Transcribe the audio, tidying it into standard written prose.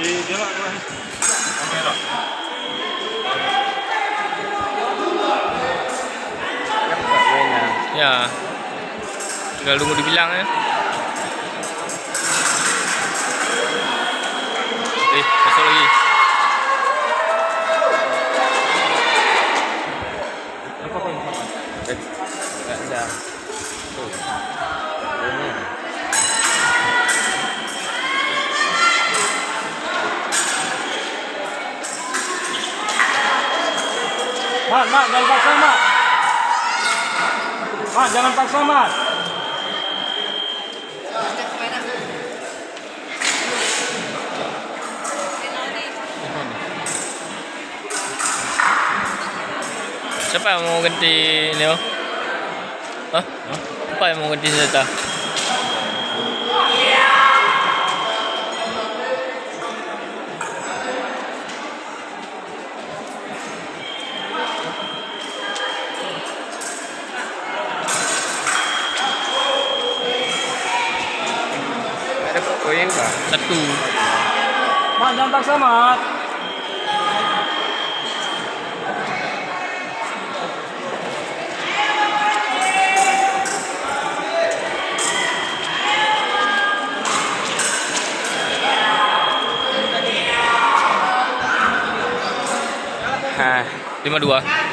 Dia lah kamera. Ya. Tinggal tunggu dibilang ya. Masuk lagi. Apa pun sama. Enggak ada. Tuh. Ini. Mat, jangan paksa, Mat. Mat, jangan paksa, Mat. Siapa yang mau ganti Neo? Hah? Siapa yang mau ganti senjata? Ada koin kah? Satu. Mat, jangan paksa, Mat. Hah, 52.